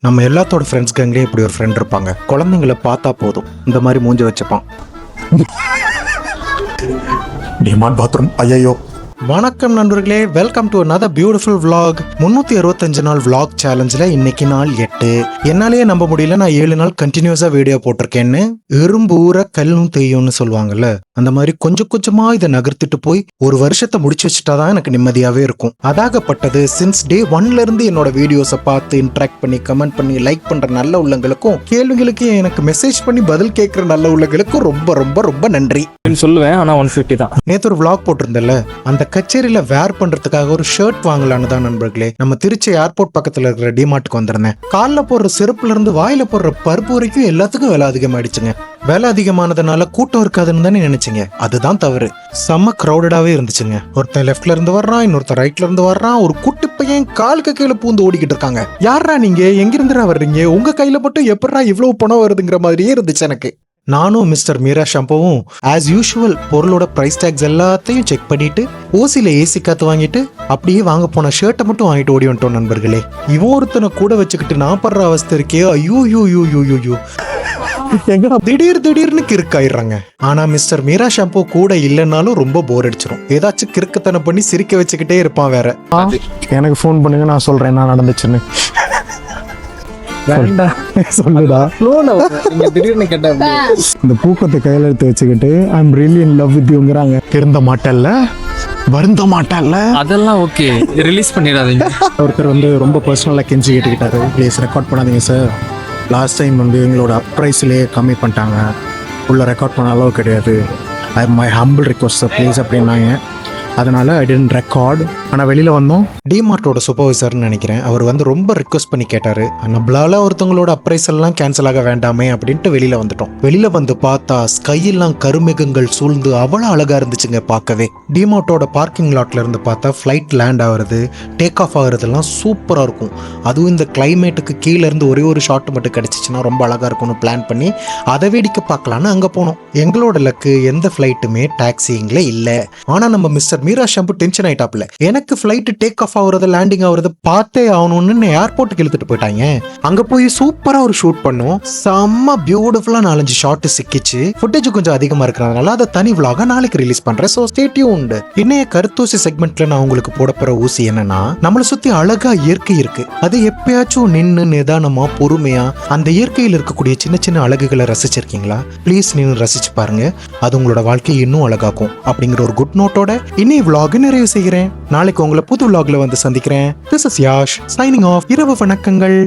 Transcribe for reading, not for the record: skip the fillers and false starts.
நம்ம எல்லாத்தோட ஃப்ரெண்ட்ஸ் கேங்லேயே இப்படி ஒரு ஃப்ரெண்ட் இருப்பாங்க. குழந்தைங்களை பார்த்தா போதும் இந்த மாதிரி மூஞ்சி வச்சுப்பான். டிமார்ட் பாத்ரூம் ஐயோ. வணக்கம் நண்பர்களே, welcome to another beautiful vlog. 365 நாள் vlog சேலஞ்சில் இன்னைக்கு நாள் 8. என்னாலேயே நம்ப முடியல, நான் 7 நாள் கண்டினியூஸா வீடியோ போட்டிருக்கேன்னு. எறும்பு ஊற கல்லும் தேயும்னு சொல்லுவாங்கல்ல, அந்த மாதிரி கொஞ்சம் கொஞ்சமா இதை நகர்த்திட்டு போய் ஒரு வருஷத்தை முடிச்சு வச்சுட்டாதான் எனக்கு நிம்மதியாவே இருக்கும். அதாகப்பட்டது சின்ஸ் டே 1ல இருந்து என்னோட வீடியோஸை பார்த்து இன்ட்ராக்ட் பண்ணி கமெண்ட் பண்ணி லைக் பண்ற நல்ல உள்ளங்களுக்கும், கேள்விகளுக்கு எனக்கு மெசேஜ் பண்ணி பதில் கேட்கிற நல்ல உள்ளங்களுக்கும் ரொம்ப ரொம்ப ரொம்ப நன்றி சொல்லுவேன். ஆனா 150 தான். நேத்து ஒரு vlog போட்டிருந்தேன்ல, அந்த கச்சேரியில வேர் பண்றதுக்காக ஒரு ஷர்ட் வாங்கலான்னு தான் நண்பர்களே நம்ம திருச்சி ஏர்போர்ட் பக்கத்துல இருக்கிற டிமார்ட்டுக்கு வந்திருந்தேன். கால்ல போடுற செருப்புல இருந்து வாயில போடுற பருப்பு வரைக்கும் எல்லாத்துக்கும் விலை அதிகமாயிடுச்சுங்க. விலை அதிகமானதுனால கூட்டம் இருக்காதுன்னு தானே நினைச்சீங்க, அதுதான் தவறு. செம்ம கிரௌடடாவே இருந்துச்சுங்க. ஒருத்தன் லெஃப்ட்ல இருந்து வர்றான், இன்னொருத்தன் ரைட்ல இருந்து வர்றான். ஒரு குட்டி பையன் காலுக்கு கீழே பூந்து ஓடிக்கிட்டு இருக்காங்க. யாரா நீங்க, எங்கிருந்துடா வர்றீங்க, உங்க கையில மட்டும் எப்படா இவ்வளவு பணம் வருதுங்கிற மாதிரியே இருந்துச்சு எனக்கு. நானும் மிஸ்டர் மீரா ஷாம்புவும் ஆஸ் யூஷுவல் பொருளோட பிரைஸ் டேக்ஸ் எல்லாத்தையும் செக் பண்ணிட்டு ஓசில ஏசி காத்து வாங்கிட்டு அப்படியே வாங்க போன ஷர்ட்டை மட்டும் வாங்கிட்டு ஓடி வந்துட்டோம் நண்பர்களே. இவன் ஒருத்தனை கூட வச்சுக்கிட்டு நான் படுற அவஸ்தை இருக்கே, ஐயோ you you you you you எங்கடா திடீர்னு கிறுக்காயிடுறாங்க. ஆனா மிஸ்டர் மீரா ஷாம்பு கூட இல்லைன்னாலும் ரொம்ப போர் அடிச்சிடும். ஏதாச்சும் கிறுக்கத்தனை பண்ணி சிரிக்க வச்சுக்கிட்டே இருப்பான். வேற எனக்கு ஃபோன் பண்ணுங்க, நான் சொல்றேன் என்ன நடந்துச்சுன்னு. சொல்லுடா. திடீர்னு கேட்டேன். இந்த பூக்கத்தை கையில எடுத்து வச்சுக்கிட்டு I am really in love with யூங்கறாங்க. திருந்த மாட்டல்ல, வருந்த மாட்டல்ல, அதெல்லாம் ஓகே, ரிலீஸ் பண்ணிடாதீங்க. ஒருத்தர் ரொம்ப பர்சனலாக கெஞ்சி கேட்டுக்கிட்டாரு, ப்ளீஸ் ரெக்கார்ட் பண்ணாதீங்க சார், லாஸ்ட் டைம் எங்களோட அப்ரைஸ்லேயே கம்மி பண்ணிட்டாங்க, உள்ள ரெக்கார்ட் பண்ண அளவு கிடையாது, I my humble request sir please அப்படின்னாங்க. அதனால ஐ டென்ட் ரெக்கார்ட். ஆனால் வெளியில் வந்தோம். டிமார்ட்டோட சூப்பர்வைசர்னு நினைக்கிறேன். அவர் ரொம்ப ரிக்வஸ்ட் பண்ணி கேட்டாரு, நம்மளால ஒருத்தவங்களோட அப்ரைஸ் எல்லாம் கேன்சல் ஆக வேண்டாமே அப்படின்ட்டு வெளியில வந்துட்டோம். வெளியில வந்து பார்த்தா ஸ்கையெல்லாம் கருமேகங்கள் சூழ்ந்து அவ்வளோ அழகா இருந்துச்சுங்க பார்க்கவே. டிமார்ட்டோட பார்க்கிங் லாட்ல இருந்து பார்த்தா ஃப்ளைட் லேண்ட் ஆகுறது, டேக் ஆஃப் ஆகுறதுலாம் சூப்பராக இருக்கும். அதுவும் இந்த கிளைமேட்டுக்கு கீழே இருந்து ஒரே ஒரு ஷாட் மட்டும் கிடைச்சிச்சுன்னா ரொம்ப அழகா இருக்கும்னு பிளான் பண்ணி அதை வேடிக்கை பார்க்கலான்னு அங்கே போனோம். எங்களோட லக்கு எந்த ஃப்ளைட்டுமே டாக்ஸிங்ல இல்லை. ஆனால் நம்ம மிஸ்டர் மீரா ஷாம்பு டென்ஷன் ஆயிட்டாப்ல. எனக்கு ஃப்ளைட் டேக் ஆஃப் ஆகுறது லேண்டிங் ஆகுறது பார்த்தே ஆகணும்னு ஏர்போர்ட்டுக்கு இழுத்துட்டு போயிட்டாங்க. அங்க போய் சூப்பரா ஒரு ஷூட் பண்ணோம். செம்ம பியூட்டிஃபுல்லா 4-5 ஷாட் சிக்கிச்சு. ஃபுட்டேஜ் கொஞ்சம் அதிகமா இருக்கிறதுனால அதை தனி vlog நாளைக்கு ரிலீஸ் பண்றேன். So stay tuned. இன்னைய கருத்தூசி செக்மெண்ட்ல நான் உங்களுக்கு போட போற ஊசி என்னன்னா, நம்மளை சுத்தி அழகா இயற்கை இருக்கு. அது எப்பயாச்சும் நின்று நிதானமா பொறுமையா அந்த இயற்கையில் இருக்கக்கூடிய சின்ன சின்ன அழகுகளை ரசிச்சிருக்கீங்களா? ப்ளீஸ் நீங்க ரசிச்சு பாருங்க, அது உங்களோட வாழ்க்கையை இன்னும் அழகாக்கும். அப்படிங்கிற ஒரு குட் நோட்டோட இன்னைய vlog நிறைவு செய்கிறேன். நாளைக்கு உங்களை புது vlogல வந்து சந்திக்கிறேன். This is Yash signing off. இரவு வணக்கங்கள்.